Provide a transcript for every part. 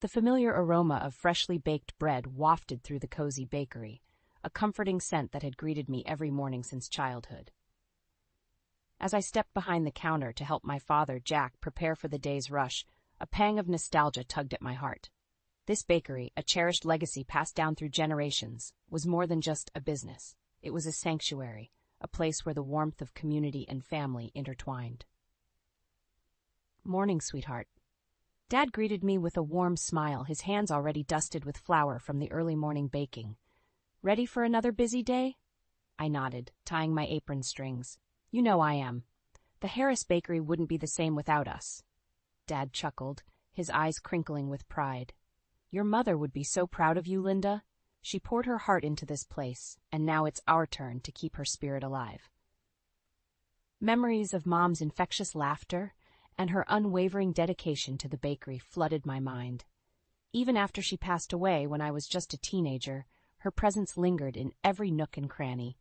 The familiar aroma of freshly baked bread wafted through the cozy bakery, a comforting scent that had greeted me every morning since childhood. As I stepped behind the counter to help my father, Jack, prepare for the day's rush, a pang of nostalgia tugged at my heart. This bakery, a cherished legacy passed down through generations, was more than just a business. It was a sanctuary, a place where the warmth of community and family intertwined. "Morning, sweetheart." Dad greeted me with a warm smile, his hands already dusted with flour from the early morning baking. "Ready for another busy day?" I nodded, tying my apron strings. "You know I am. The Harris Bakery wouldn't be the same without us." Dad chuckled, his eyes crinkling with pride. "Your mother would be so proud of you, Linda. She poured her heart into this place, and now it's our turn to keep her spirit alive." Memories of Mom's infectious laughter and her unwavering dedication to the bakery flooded my mind. Even after she passed away when I was just a teenager, her presence lingered in every nook and cranny,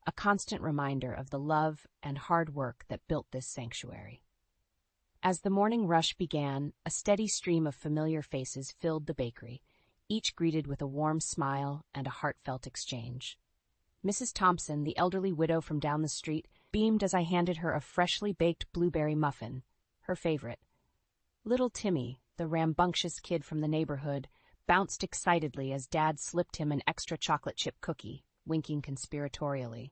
a constant reminder of the love and hard work that built this sanctuary. As the morning rush began, a steady stream of familiar faces filled the bakery, each greeted with a warm smile and a heartfelt exchange. Mrs. Thompson, the elderly widow from down the street, beamed as I handed her a freshly baked blueberry muffin, her favorite. Little Timmy, the rambunctious kid from the neighborhood, bounced excitedly as Dad slipped him an extra chocolate chip cookie, winking conspiratorially.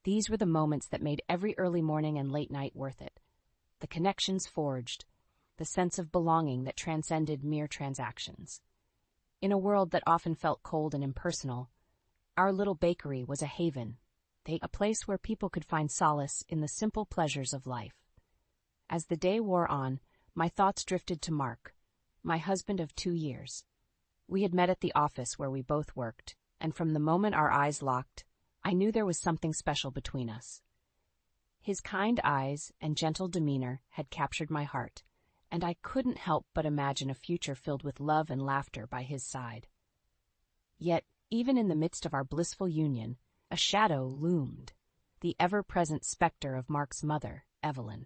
These were the moments that made every early morning and late night worth it. The connections forged, the sense of belonging that transcended mere transactions. In a world that often felt cold and impersonal, our little bakery was a haven, a place where people could find solace in the simple pleasures of life. As the day wore on, my thoughts drifted to Mark, my husband of 2 years. We had met at the office where we both worked, and from the moment our eyes locked, I knew there was something special between us. His kind eyes and gentle demeanor had captured my heart, and I couldn't help but imagine a future filled with love and laughter by his side. Yet, even in the midst of our blissful union, a shadow loomed, the ever-present specter of Mark's mother, Evelyn.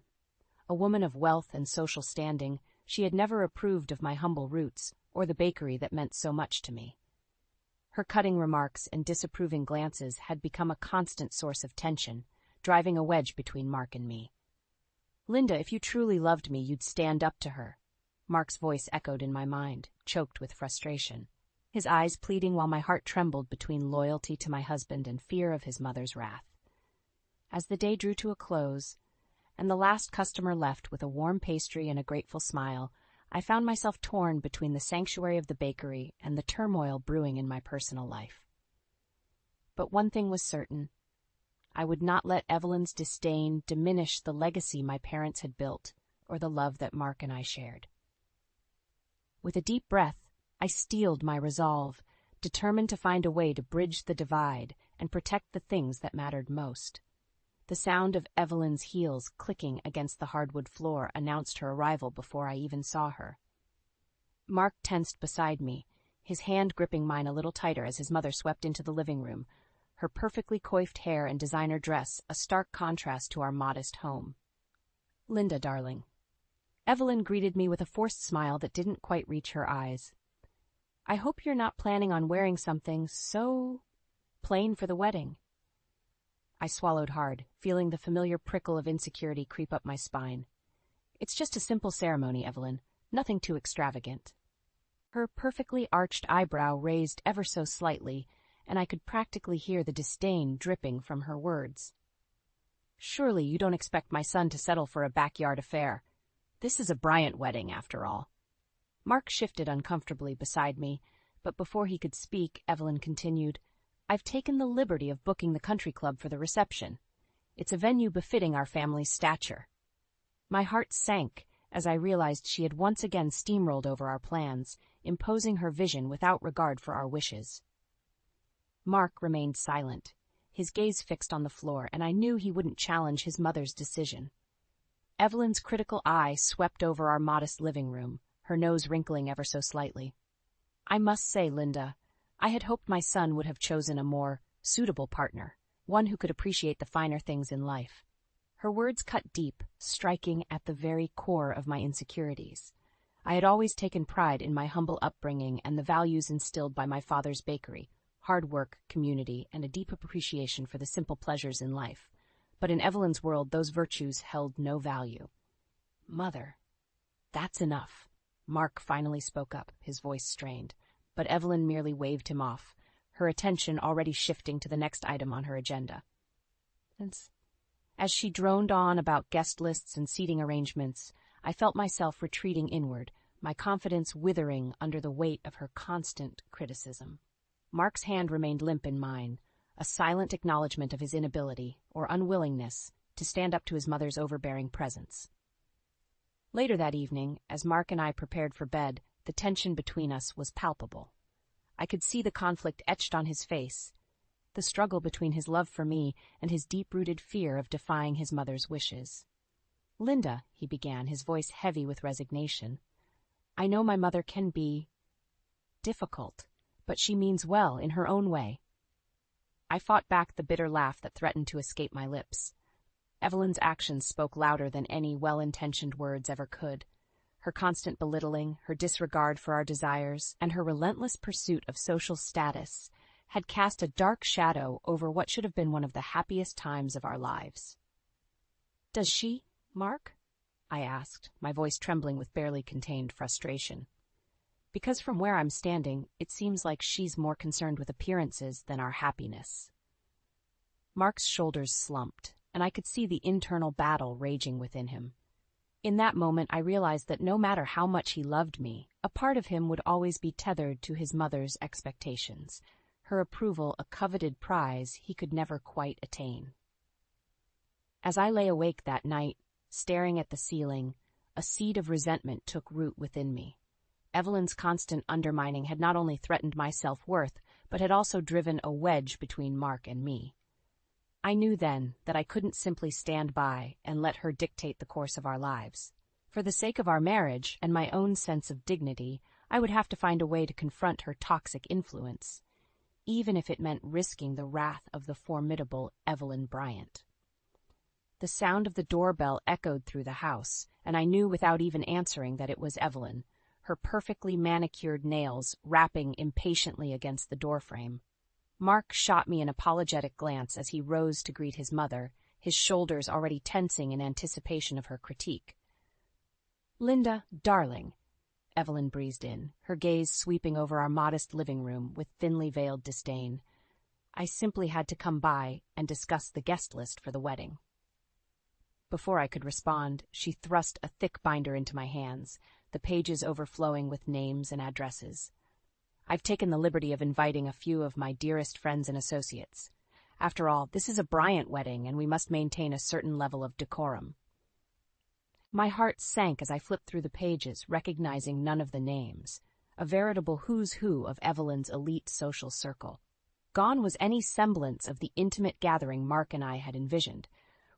A woman of wealth and social standing, she had never approved of my humble roots or the bakery that meant so much to me. Her cutting remarks and disapproving glances had become a constant source of tension, driving a wedge between Mark and me. "Linda, if you truly loved me, you'd stand up to her." Mark's voice echoed in my mind, choked with frustration, his eyes pleading while my heart trembled between loyalty to my husband and fear of his mother's wrath. As the day drew to a close, and the last customer left with a warm pastry and a grateful smile, I found myself torn between the sanctuary of the bakery and the turmoil brewing in my personal life. But one thing was certain. I would not let Evelyn's disdain diminish the legacy my parents had built or the love that Mark and I shared. With a deep breath, I steeled my resolve, determined to find a way to bridge the divide and protect the things that mattered most. The sound of Evelyn's heels clicking against the hardwood floor announced her arrival before I even saw her. Mark tensed beside me, his hand gripping mine a little tighter as his mother swept into the living room, her perfectly coiffed hair and designer dress a stark contrast to our modest home. "Linda, darling." Evelyn greeted me with a forced smile that didn't quite reach her eyes. "I hope you're not planning on wearing something so plain for the wedding." I swallowed hard, feeling the familiar prickle of insecurity creep up my spine. "It's just a simple ceremony, Evelyn, nothing too extravagant." Her perfectly arched eyebrow raised ever so slightly, and I could practically hear the disdain dripping from her words. "Surely you don't expect my son to settle for a backyard affair. This is a Bryant wedding, after all." Mark shifted uncomfortably beside me, but before he could speak, Evelyn continued, "I've taken the liberty of booking the country club for the reception. It's a venue befitting our family's stature." My heart sank as I realized she had once again steamrolled over our plans, imposing her vision without regard for our wishes. Mark remained silent, his gaze fixed on the floor, and I knew he wouldn't challenge his mother's decision. Evelyn's critical eye swept over our modest living room, her nose wrinkling ever so slightly. "I must say, Linda, I had hoped my son would have chosen a more suitable partner, one who could appreciate the finer things in life." Her words cut deep, striking at the very core of my insecurities. I had always taken pride in my humble upbringing and the values instilled by my father's bakery: hard work, community, and a deep appreciation for the simple pleasures in life. But in Evelyn's world, those virtues held no value. "Mother, that's enough." Mark finally spoke up, his voice strained, but Evelyn merely waved him off, her attention already shifting to the next item on her agenda. As she droned on about guest lists and seating arrangements, I felt myself retreating inward, my confidence withering under the weight of her constant criticism. Mark's hand remained limp in mine, a silent acknowledgement of his inability, or unwillingness, to stand up to his mother's overbearing presence. Later that evening, as Mark and I prepared for bed, the tension between us was palpable. I could see the conflict etched on his face, the struggle between his love for me and his deep-rooted fear of defying his mother's wishes. "Linda," he began, his voice heavy with resignation, "I know my mother can be difficult, but she means well in her own way." I fought back the bitter laugh that threatened to escape my lips. Evelyn's actions spoke louder than any well-intentioned words ever could. Her constant belittling, her disregard for our desires, and her relentless pursuit of social status had cast a dark shadow over what should have been one of the happiest times of our lives. "Does she, Mark?" I asked, my voice trembling with barely contained frustration. "Because from where I'm standing, it seems like she's more concerned with appearances than our happiness." Mark's shoulders slumped, and I could see the internal battle raging within him. In that moment, I realized that no matter how much he loved me, a part of him would always be tethered to his mother's expectations, her approval a coveted prize he could never quite attain. As I lay awake that night, staring at the ceiling, a seed of resentment took root within me. Evelyn's constant undermining had not only threatened my self-worth, but had also driven a wedge between Mark and me. I knew then that I couldn't simply stand by and let her dictate the course of our lives. For the sake of our marriage and my own sense of dignity, I would have to find a way to confront her toxic influence, even if it meant risking the wrath of the formidable Evelyn Bryant. The sound of the doorbell echoed through the house, and I knew without even answering that it was Evelyn, her perfectly manicured nails rapping impatiently against the doorframe. Mark shot me an apologetic glance as he rose to greet his mother, his shoulders already tensing in anticipation of her critique. "Linda, darling," Evelyn breezed in, her gaze sweeping over our modest living room with thinly veiled disdain. "I simply had to come by and discuss the guest list for the wedding." Before I could respond, she thrust a thick binder into my hands, the pages overflowing with names and addresses. "I've taken the liberty of inviting a few of my dearest friends and associates. After all, this is a Bryant wedding, and we must maintain a certain level of decorum." My heart sank as I flipped through the pages, recognizing none of the names, a veritable who's who of Evelyn's elite social circle. Gone was any semblance of the intimate gathering Mark and I had envisioned,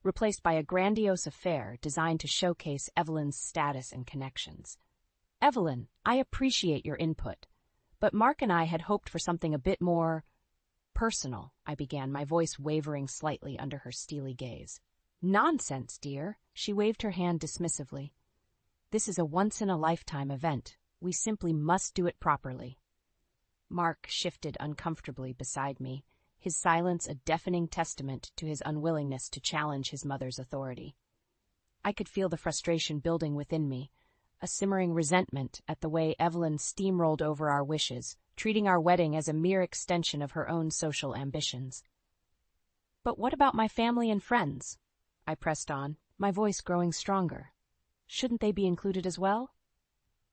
replaced by a grandiose affair designed to showcase Evelyn's status and connections. "Evelyn, I appreciate your input, but Mark and I had hoped for something a bit more personal," I began, my voice wavering slightly under her steely gaze. "Nonsense, dear," she waved her hand dismissively. "This is a once-in-a-lifetime event. We simply must do it properly." Mark shifted uncomfortably beside me, his silence a deafening testament to his unwillingness to challenge his mother's authority. I could feel the frustration building within me, a simmering resentment at the way Evelyn steamrolled over our wishes, treating our wedding as a mere extension of her own social ambitions. "But what about my family and friends?" I pressed on, my voice growing stronger. "Shouldn't they be included as well?"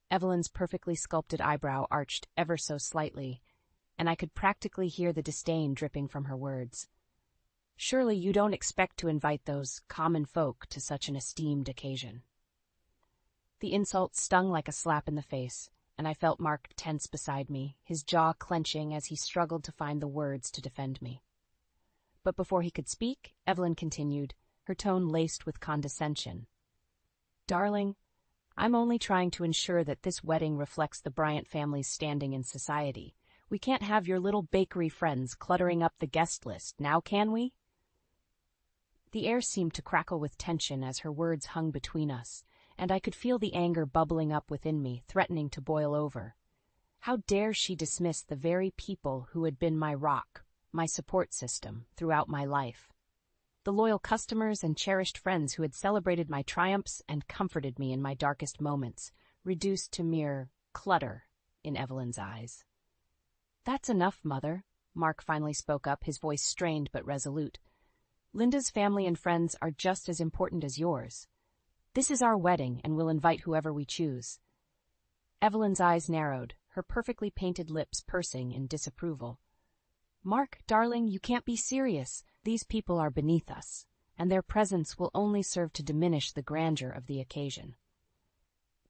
Evelyn's perfectly sculpted eyebrow arched ever so slightly, and I could practically hear the disdain dripping from her words. "Surely you don't expect to invite those common folk to such an esteemed occasion." The insult stung like a slap in the face, and I felt Mark tense beside me, his jaw clenching as he struggled to find the words to defend me. But before he could speak, Evelyn continued, her tone laced with condescension. "Darling, I'm only trying to ensure that this wedding reflects the Bryant family's standing in society. We can't have your little bakery friends cluttering up the guest list, now can we?" The air seemed to crackle with tension as her words hung between us, and I could feel the anger bubbling up within me, threatening to boil over. How dare she dismiss the very people who had been my rock, my support system, throughout my life? The loyal customers and cherished friends who had celebrated my triumphs and comforted me in my darkest moments, reduced to mere clutter in Evelyn's eyes. "That's enough, Mother," Mark finally spoke up, his voice strained but resolute. "Linda's family and friends are just as important as yours. This is our wedding, and we'll invite whoever we choose." Evelyn's eyes narrowed, her perfectly painted lips pursing in disapproval. "Mark, darling, you can't be serious. These people are beneath us, and their presence will only serve to diminish the grandeur of the occasion."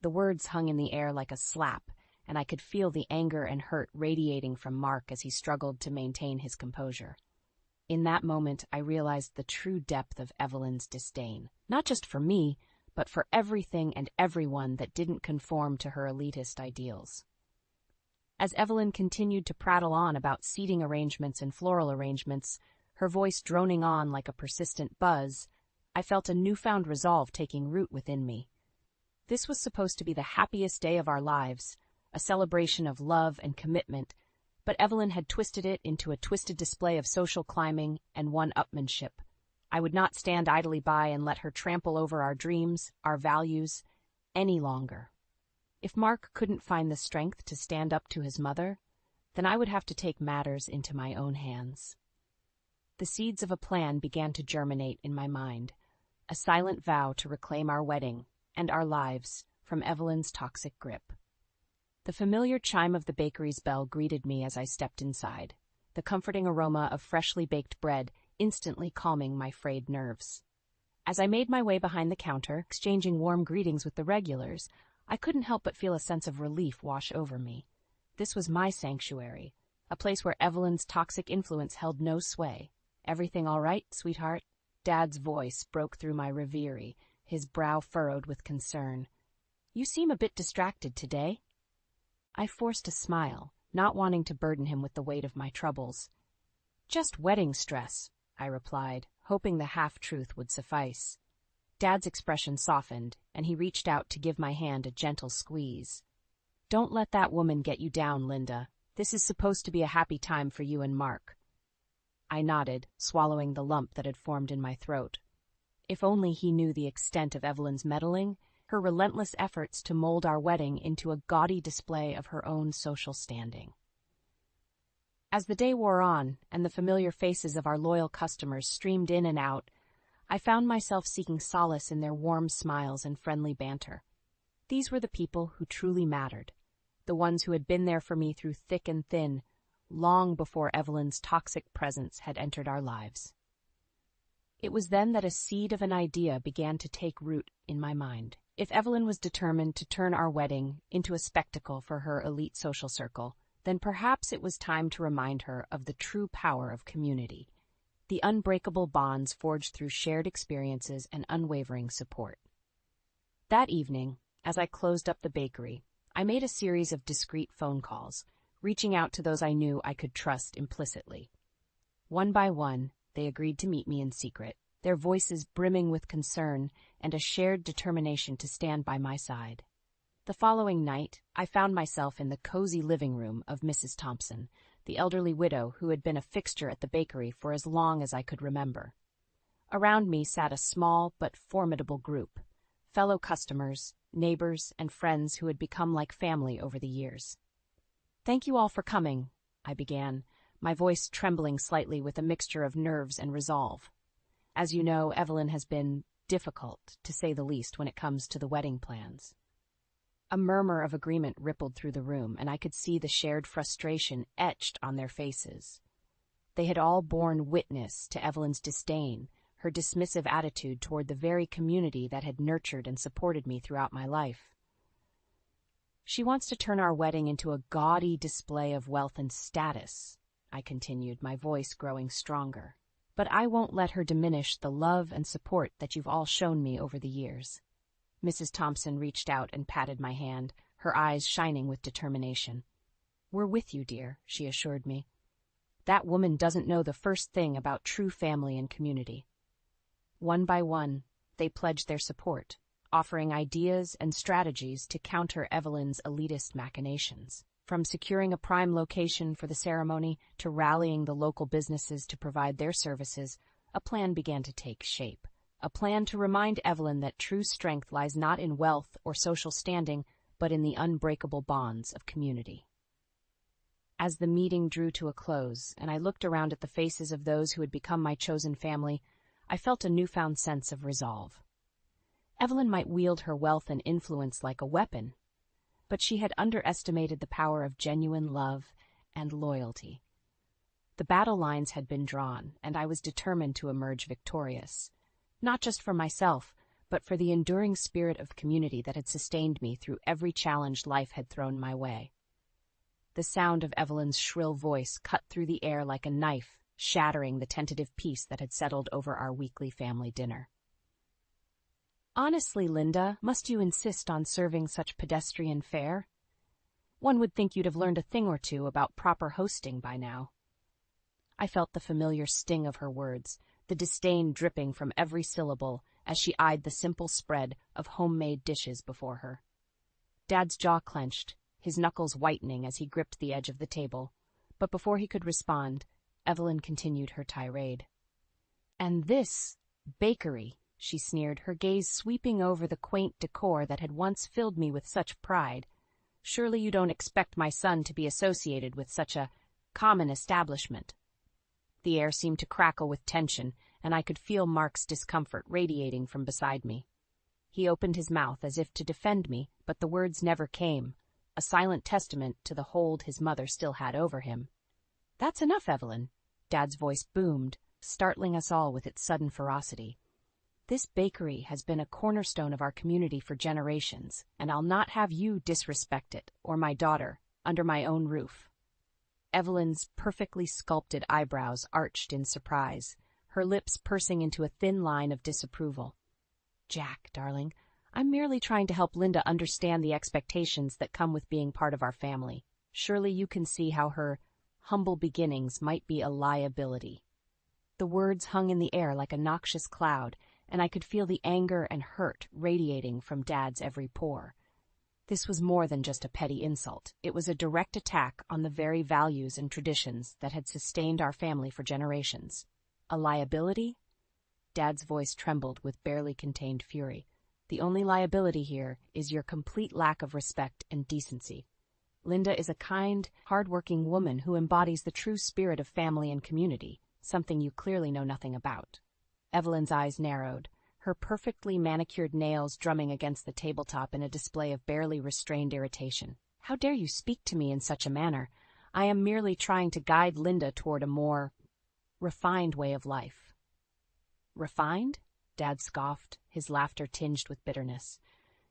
The words hung in the air like a slap, and I could feel the anger and hurt radiating from Mark as he struggled to maintain his composure. In that moment, I realized the true depth of Evelyn's disdain, not just for me, but for everything and everyone that didn't conform to her elitist ideals. As Evelyn continued to prattle on about seating arrangements and floral arrangements, her voice droning on like a persistent buzz, I felt a newfound resolve taking root within me. This was supposed to be the happiest day of our lives, a celebration of love and commitment, but Evelyn had twisted it into a twisted display of social climbing and one-upmanship. I would not stand idly by and let her trample over our dreams, our values, any longer. If Mark couldn't find the strength to stand up to his mother, then I would have to take matters into my own hands. The seeds of a plan began to germinate in my mind, a silent vow to reclaim our wedding and our lives from Evelyn's toxic grip. The familiar chime of the bakery's bell greeted me as I stepped inside, the comforting aroma of freshly baked bread instantly calming my frayed nerves. As I made my way behind the counter, exchanging warm greetings with the regulars, I couldn't help but feel a sense of relief wash over me. This was my sanctuary, a place where Evelyn's toxic influence held no sway. "Everything all right, sweetheart?" Dad's voice broke through my reverie, his brow furrowed with concern. "You seem a bit distracted today." I forced a smile, not wanting to burden him with the weight of my troubles. "Just wedding stress," I replied, hoping the half-truth would suffice. Dad's expression softened, and he reached out to give my hand a gentle squeeze. "Don't let that woman get you down, Linda. This is supposed to be a happy time for you and Mark." I nodded, swallowing the lump that had formed in my throat. If only he knew the extent of Evelyn's meddling, her relentless efforts to mold our wedding into a gaudy display of her own social standing. As the day wore on, and the familiar faces of our loyal customers streamed in and out, I found myself seeking solace in their warm smiles and friendly banter. These were the people who truly mattered, the ones who had been there for me through thick and thin, long before Evelyn's toxic presence had entered our lives. It was then that a seed of an idea began to take root in my mind. If Evelyn was determined to turn our wedding into a spectacle for her elite social circle, then perhaps it was time to remind her of the true power of community, the unbreakable bonds forged through shared experiences and unwavering support. That evening, as I closed up the bakery, I made a series of discreet phone calls, reaching out to those I knew I could trust implicitly. One by one, they agreed to meet me in secret, their voices brimming with concern and a shared determination to stand by my side. The following night, I found myself in the cozy living room of Mrs. Thompson, the elderly widow who had been a fixture at the bakery for as long as I could remember. Around me sat a small but formidable group, fellow customers, neighbors, and friends who had become like family over the years. "Thank you all for coming," I began, my voice trembling slightly with a mixture of nerves and resolve. "As you know, Evelyn has been difficult, to say the least, when it comes to the wedding plans." A murmur of agreement rippled through the room, and I could see the shared frustration etched on their faces. They had all borne witness to Evelyn's disdain, her dismissive attitude toward the very community that had nurtured and supported me throughout my life. "She wants to turn our wedding into a gaudy display of wealth and status," I continued, my voice growing stronger. "But I won't let her diminish the love and support that you've all shown me over the years." Mrs. Thompson reached out and patted my hand, her eyes shining with determination. "We're with you, dear," she assured me. "That woman doesn't know the first thing about true family and community." One by one, they pledged their support, offering ideas and strategies to counter Evelyn's elitist machinations. From securing a prime location for the ceremony to rallying the local businesses to provide their services, a plan began to take shape. A plan to remind Evelyn that true strength lies not in wealth or social standing, but in the unbreakable bonds of community. As the meeting drew to a close, and I looked around at the faces of those who had become my chosen family, I felt a newfound sense of resolve. Evelyn might wield her wealth and influence like a weapon, but she had underestimated the power of genuine love and loyalty. The battle lines had been drawn, and I was determined to emerge victorious, not just for myself, but for the enduring spirit of community that had sustained me through every challenge life had thrown my way. The sound of Evelyn's shrill voice cut through the air like a knife, shattering the tentative peace that had settled over our weekly family dinner. "Honestly, Linda, must you insist on serving such pedestrian fare? One would think you'd have learned a thing or two about proper hosting by now." I felt the familiar sting of her words, the disdain dripping from every syllable as she eyed the simple spread of homemade dishes before her. Dad's jaw clenched, his knuckles whitening as he gripped the edge of the table, but before he could respond, Evelyn continued her tirade. "And this bakery," she sneered, her gaze sweeping over the quaint decor that had once filled me with such pride. "Surely you don't expect my son to be associated with such a common establishment." The air seemed to crackle with tension, and I could feel Mark's discomfort radiating from beside me. He opened his mouth as if to defend me, but the words never came, a silent testament to the hold his mother still had over him. "That's enough, Evelyn," Dad's voice boomed, startling us all with its sudden ferocity. "This bakery has been a cornerstone of our community for generations, and I'll not have you disrespect it, or my daughter, under my own roof." Evelyn's perfectly sculpted eyebrows arched in surprise, her lips pursing into a thin line of disapproval. "Jack, darling, I'm merely trying to help Linda understand the expectations that come with being part of our family. Surely you can see how her humble beginnings might be a liability." The words hung in the air like a noxious cloud, and I could feel the anger and hurt radiating from Dad's every pore. This was more than just a petty insult. It was a direct attack on the very values and traditions that had sustained our family for generations. "A liability?" Dad's voice trembled with barely contained fury. "The only liability here is your complete lack of respect and decency. Linda is a kind, hard-working woman who embodies the true spirit of family and community, something you clearly know nothing about." Evelyn's eyes narrowed, her perfectly manicured nails drumming against the tabletop in a display of barely restrained irritation. "How dare you speak to me in such a manner? I am merely trying to guide Linda toward a more refined way of life." "Refined?" Dad scoffed, his laughter tinged with bitterness.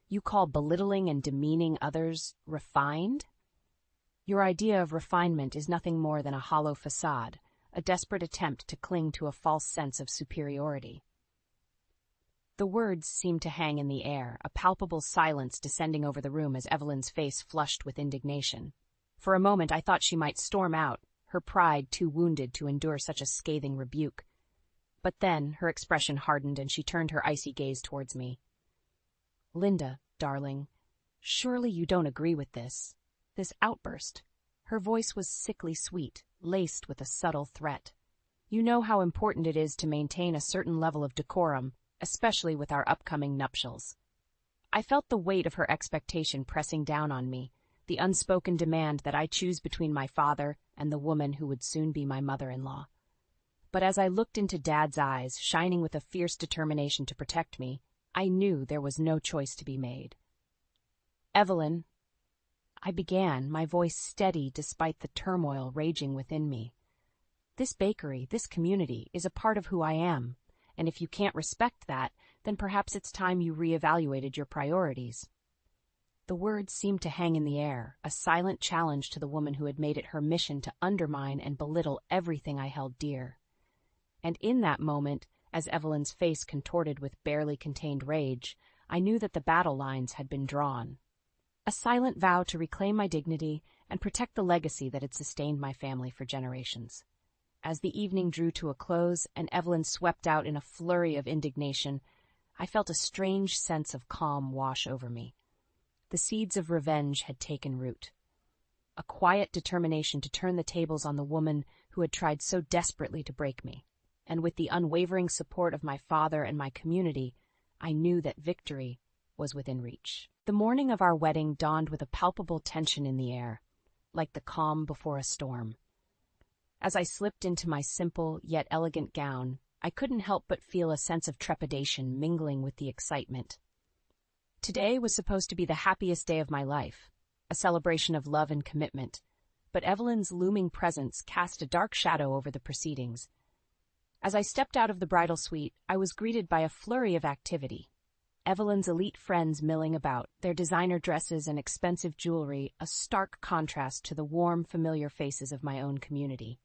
"You call belittling and demeaning others refined? Your idea of refinement is nothing more than a hollow facade, a desperate attempt to cling to a false sense of superiority." The words seemed to hang in the air, a palpable silence descending over the room as Evelyn's face flushed with indignation. For a moment I thought she might storm out, her pride too wounded to endure such a scathing rebuke. But then her expression hardened and she turned her icy gaze towards me. "Linda, darling, surely you don't agree with this outburst." Her voice was sickly sweet, laced with a subtle threat. "You know how important it is to maintain a certain level of decorum, especially with our upcoming nuptials." I felt the weight of her expectation pressing down on me, the unspoken demand that I choose between my father and the woman who would soon be my mother-in-law. But as I looked into Dad's eyes, shining with a fierce determination to protect me, I knew there was no choice to be made. "Evelyn," I began, my voice steady despite the turmoil raging within me. "This bakery, this community, is a part of who I am, and if you can't respect that, then perhaps it's time you reevaluated your priorities." The words seemed to hang in the air, a silent challenge to the woman who had made it her mission to undermine and belittle everything I held dear. And in that moment, as Evelyn's face contorted with barely contained rage, I knew that the battle lines had been drawn. A silent vow to reclaim my dignity and protect the legacy that had sustained my family for generations. As the evening drew to a close and Evelyn swept out in a flurry of indignation, I felt a strange sense of calm wash over me. The seeds of revenge had taken root. A quiet determination to turn the tables on the woman who had tried so desperately to break me. And with the unwavering support of my father and my community, I knew that victory was within reach. The morning of our wedding dawned with a palpable tension in the air, like the calm before a storm. As I slipped into my simple yet elegant gown, I couldn't help but feel a sense of trepidation mingling with the excitement. Today was supposed to be the happiest day of my life, a celebration of love and commitment, but Evelyn's looming presence cast a dark shadow over the proceedings. As I stepped out of the bridal suite, I was greeted by a flurry of activity. Evelyn's elite friends milling about, their designer dresses and expensive jewelry a stark contrast to the warm, familiar faces of my own community.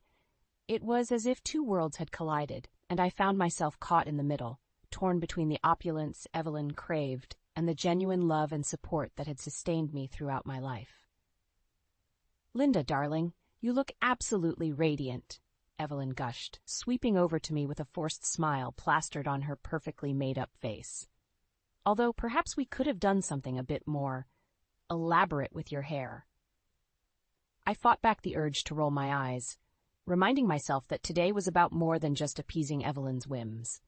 It was as if two worlds had collided, and I found myself caught in the middle, torn between the opulence Evelyn craved and the genuine love and support that had sustained me throughout my life. "Linda, darling, you look absolutely radiant," Evelyn gushed, sweeping over to me with a forced smile plastered on her perfectly made-up face. "Although perhaps we could have done something a bit more elaborate with your hair." I fought back the urge to roll my eyes, reminding myself that today was about more than just appeasing Evelyn's whims.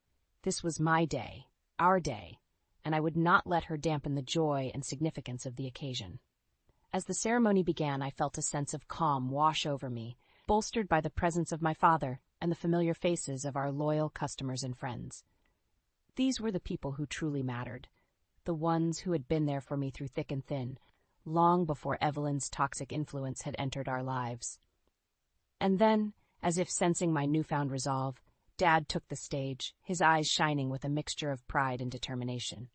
This was my day, our day, and I would not let her dampen the joy and significance of the occasion. As the ceremony began, I felt a sense of calm wash over me, bolstered by the presence of my father and the familiar faces of our loyal customers and friends. These were the people who truly mattered, the ones who had been there for me through thick and thin, long before Evelyn's toxic influence had entered our lives. And then, as if sensing my newfound resolve, Dad took the stage, his eyes shining with a mixture of pride and determination.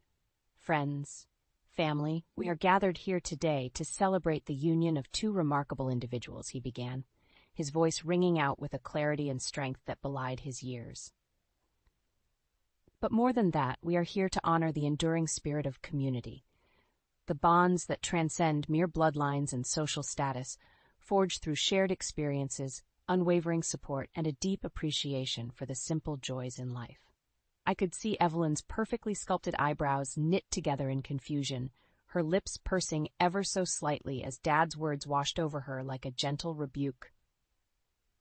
"Friends, family, we are gathered here today to celebrate the union of two remarkable individuals," he began, his voice ringing out with a clarity and strength that belied his years. "But more than that, we are here to honor the enduring spirit of community, the bonds that transcend mere bloodlines and social status, forged through shared experiences, unwavering support, and a deep appreciation for the simple joys in life." I could see Evelyn's perfectly sculpted eyebrows knit together in confusion, her lips pursing ever so slightly as Dad's words washed over her like a gentle rebuke.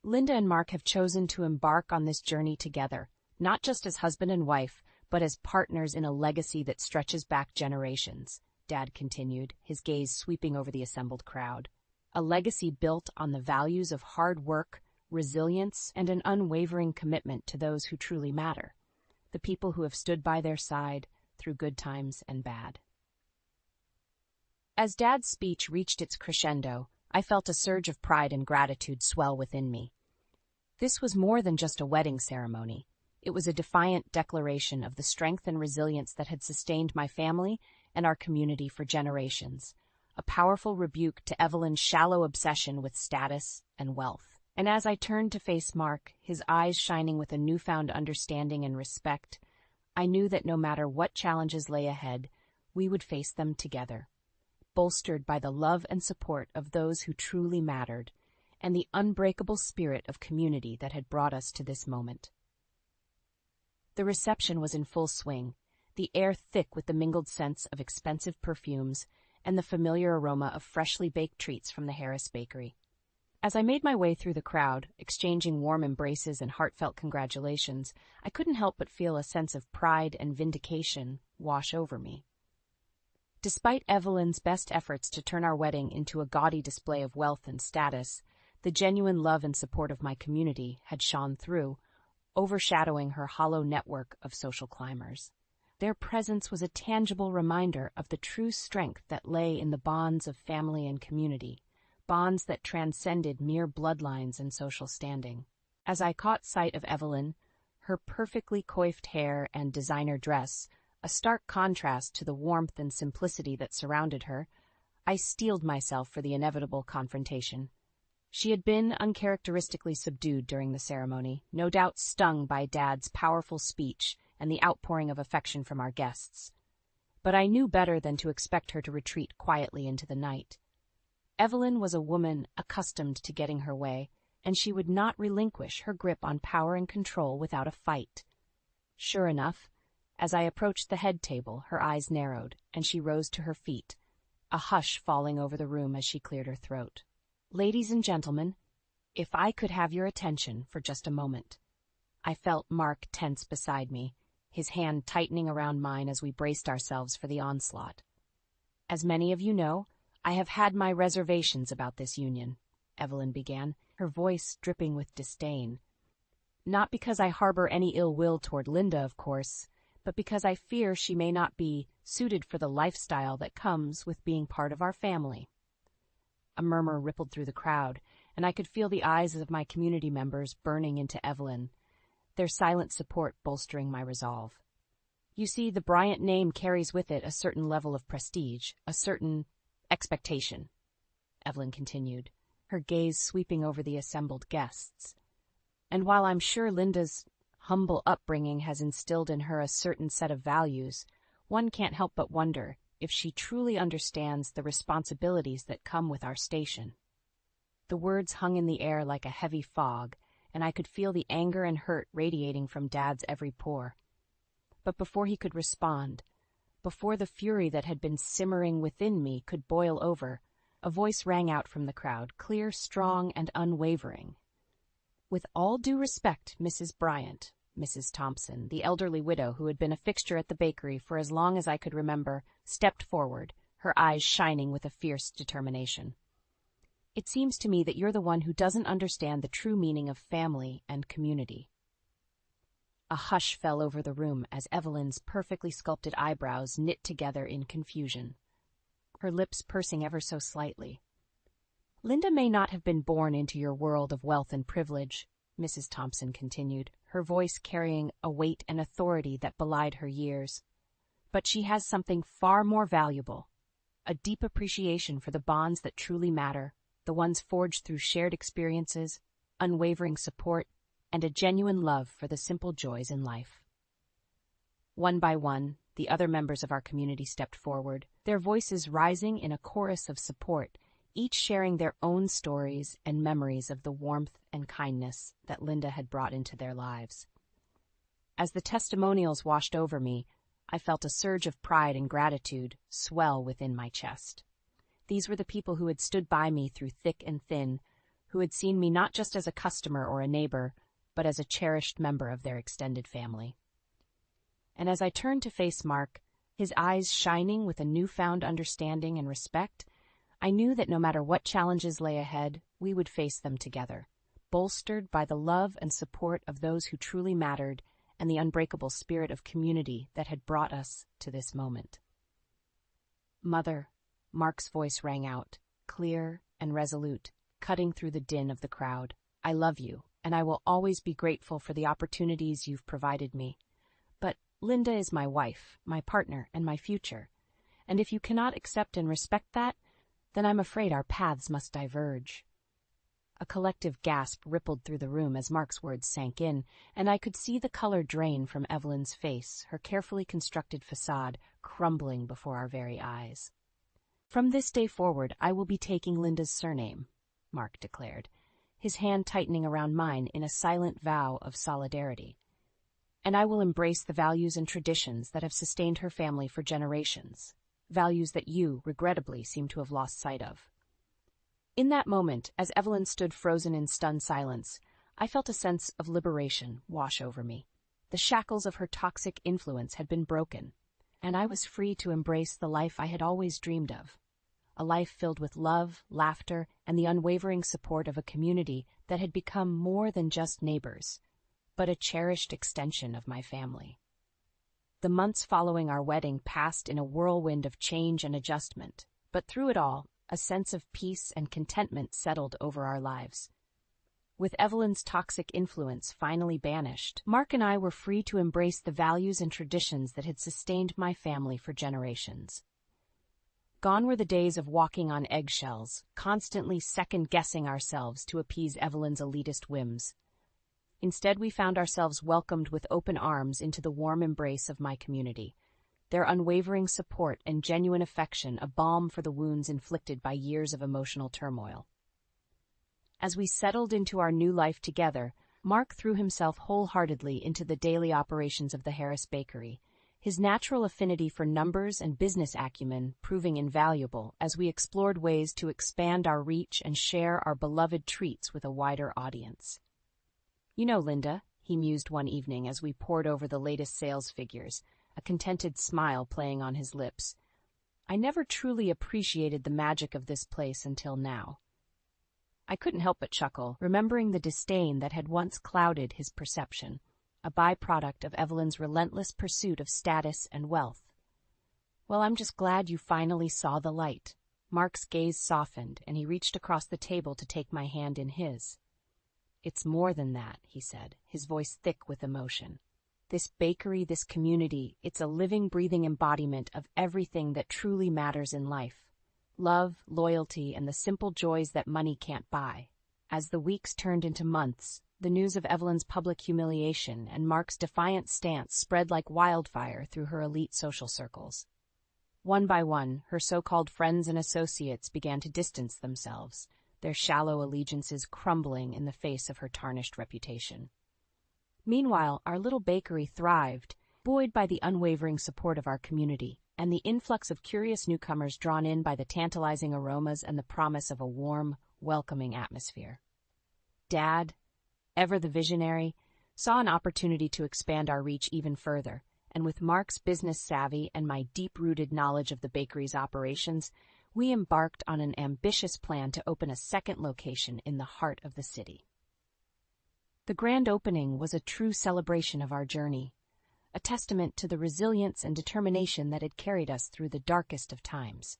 "Linda and Mark have chosen to embark on this journey together, not just as husband and wife, but as partners in a legacy that stretches back generations," Dad continued, his gaze sweeping over the assembled crowd. "A legacy built on the values of hard work, resilience, and an unwavering commitment to those who truly matter, the people who have stood by their side through good times and bad." As Dad's speech reached its crescendo, I felt a surge of pride and gratitude swell within me. This was more than just a wedding ceremony. It was a defiant declaration of the strength and resilience that had sustained my family and our community for generations, a powerful rebuke to Evelyn's shallow obsession with status and wealth. And as I turned to face Mark, his eyes shining with a newfound understanding and respect, I knew that no matter what challenges lay ahead, we would face them together, bolstered by the love and support of those who truly mattered, and the unbreakable spirit of community that had brought us to this moment. The reception was in full swing, the air thick with the mingled scents of expensive perfumes and the familiar aroma of freshly baked treats from the Harris Bakery. As I made my way through the crowd, exchanging warm embraces and heartfelt congratulations, I couldn't help but feel a sense of pride and vindication wash over me. Despite Evelyn's best efforts to turn our wedding into a gaudy display of wealth and status, the genuine love and support of my community had shone through, overshadowing her hollow network of social climbers. Their presence was a tangible reminder of the true strength that lay in the bonds of family and community, bonds that transcended mere bloodlines and social standing. As I caught sight of Evelyn, her perfectly coiffed hair and designer dress, a stark contrast to the warmth and simplicity that surrounded her, I steeled myself for the inevitable confrontation. She had been uncharacteristically subdued during the ceremony, no doubt stung by Dad's powerful speech and the outpouring of affection from our guests. But I knew better than to expect her to retreat quietly into the night. Evelyn was a woman accustomed to getting her way, and she would not relinquish her grip on power and control without a fight. Sure enough, As I approached the head table, her eyes narrowed, and she rose to her feet, a hush falling over the room as she cleared her throat. "Ladies and gentlemen, if I could have your attention for just a moment." I felt Mark tense beside me, his hand tightening around mine as we braced ourselves for the onslaught. "As many of you know, I have had my reservations about this union," Evelyn began, her voice dripping with disdain. "Not because I harbor any ill will toward Linda, of course, but because I fear she may not be suited for the lifestyle that comes with being part of our family." A murmur rippled through the crowd, and I could feel the eyes of my community members burning into Evelyn, their silent support bolstering my resolve. "You see, the Bryant name carries with it a certain level of prestige, a certain expectation," Evelyn continued, her gaze sweeping over the assembled guests. "And while I'm sure Linda's humble upbringing has instilled in her a certain set of values, one can't help but wonder if she truly understands the responsibilities that come with our station." The words hung in the air like a heavy fog, and I could feel the anger and hurt radiating from Dad's every pore. But before he could respond, before the fury that had been simmering within me could boil over, a voice rang out from the crowd, clear, strong, and unwavering. "With all due respect, Mrs. Bryant," Mrs. Thompson, the elderly widow who had been a fixture at the bakery for as long as I could remember, stepped forward, her eyes shining with a fierce determination. "It seems to me that you're the one who doesn't understand the true meaning of family and community." A hush fell over the room as Evelyn's perfectly sculpted eyebrows knit together in confusion, her lips pursing ever so slightly. "Linda may not have been born into your world of wealth and privilege," Mrs. Thompson continued, her voice carrying a weight and authority that belied her years. "But she has something far more valuable, a deep appreciation for the bonds that truly matter, the ones forged through shared experiences, unwavering support, and a genuine love for the simple joys in life." One by one, the other members of our community stepped forward, their voices rising in a chorus of support, each sharing their own stories and memories of the warmth and kindness that Linda had brought into their lives. As the testimonials washed over me, I felt a surge of pride and gratitude swell within my chest. These were the people who had stood by me through thick and thin, who had seen me not just as a customer or a neighbor, but as a cherished member of their extended family. And as I turned to face Mark, his eyes shining with a newfound understanding and respect, I knew that no matter what challenges lay ahead, we would face them together, bolstered by the love and support of those who truly mattered and the unbreakable spirit of community that had brought us to this moment. "Mother," Mark's voice rang out, clear and resolute, cutting through the din of the crowd. "I love you, and I will always be grateful for the opportunities you've provided me. But Linda is my wife, my partner, and my future. And if you cannot accept and respect that, then I'm afraid our paths must diverge." A collective gasp rippled through the room as Mark's words sank in, and I could see the color drain from Evelyn's face, her carefully constructed facade crumbling before our very eyes. "From this day forward, I will be taking Linda's surname," Mark declared, his hand tightening around mine in a silent vow of solidarity. "And I will embrace the values and traditions that have sustained her family for generations, values that you, regrettably, seem to have lost sight of." In that moment, as Evelyn stood frozen in stunned silence, I felt a sense of liberation wash over me. The shackles of her toxic influence had been broken, and I was free to embrace the life I had always dreamed of. A life filled with love, laughter, and the unwavering support of a community that had become more than just neighbors, but a cherished extension of my family. The months following our wedding passed in a whirlwind of change and adjustment, but through it all, a sense of peace and contentment settled over our lives. With Evelyn's toxic influence finally banished, Mark and I were free to embrace the values and traditions that had sustained my family for generations. Gone were the days of walking on eggshells, constantly second-guessing ourselves to appease Evelyn's elitist whims. Instead, we found ourselves welcomed with open arms into the warm embrace of my community, their unwavering support and genuine affection a balm for the wounds inflicted by years of emotional turmoil. As we settled into our new life together, Mark threw himself wholeheartedly into the daily operations of the Harris Bakery, his natural affinity for numbers and business acumen proving invaluable as we explored ways to expand our reach and share our beloved treats with a wider audience. "You know, Linda," he mused one evening as we pored over the latest sales figures, a contented smile playing on his lips, "I never truly appreciated the magic of this place until now." I couldn't help but chuckle, remembering the disdain that had once clouded his perception, a byproduct of Evelyn's relentless pursuit of status and wealth. "Well, I'm just glad you finally saw the light." Mark's gaze softened, and he reached across the table to take my hand in his. "It's more than that," he said, his voice thick with emotion. "This bakery, this community, it's a living, breathing embodiment of everything that truly matters in life. Love, loyalty, and the simple joys that money can't buy." As the weeks turned into months, the news of Evelyn's public humiliation and Mark's defiant stance spread like wildfire through her elite social circles. One by one, her so-called friends and associates began to distance themselves, their shallow allegiances crumbling in the face of her tarnished reputation. Meanwhile, our little bakery thrived, buoyed by the unwavering support of our community and the influx of curious newcomers drawn in by the tantalizing aromas and the promise of a warm, welcoming atmosphere. Dad, ever the visionary, saw an opportunity to expand our reach even further, and with Mark's business savvy and my deep-rooted knowledge of the bakery's operations, we embarked on an ambitious plan to open a second location in the heart of the city. The grand opening was a true celebration of our journey, a testament to the resilience and determination that had carried us through the darkest of times.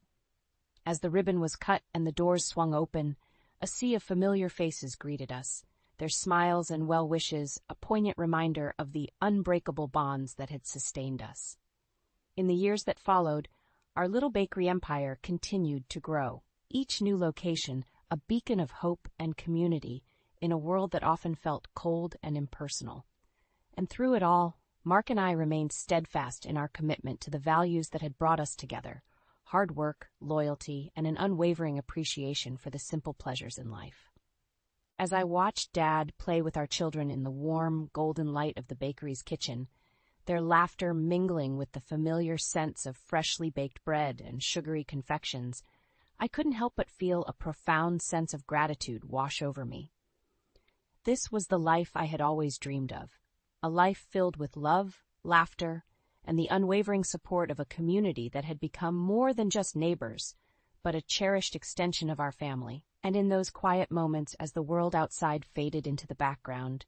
As the ribbon was cut and the doors swung open, a sea of familiar faces greeted us, their smiles and well wishes a poignant reminder of the unbreakable bonds that had sustained us. In the years that followed, our little bakery empire continued to grow, each new location a beacon of hope and community in a world that often felt cold and impersonal. And through it all, Mark and I remained steadfast in our commitment to the values that had brought us together: hard work, loyalty, and an unwavering appreciation for the simple pleasures in life. As I watched Dad play with our children in the warm, golden light of the bakery's kitchen, their laughter mingling with the familiar scents of freshly baked bread and sugary confections, I couldn't help but feel a profound sense of gratitude wash over me. This was the life I had always dreamed of, a life filled with love, laughter, and the unwavering support of a community that had become more than just neighbors, but a cherished extension of our family. And in those quiet moments as the world outside faded into the background,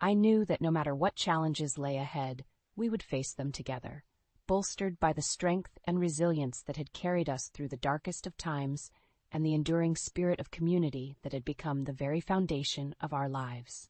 I knew that no matter what challenges lay ahead, we would face them together, bolstered by the strength and resilience that had carried us through the darkest of times and the enduring spirit of community that had become the very foundation of our lives.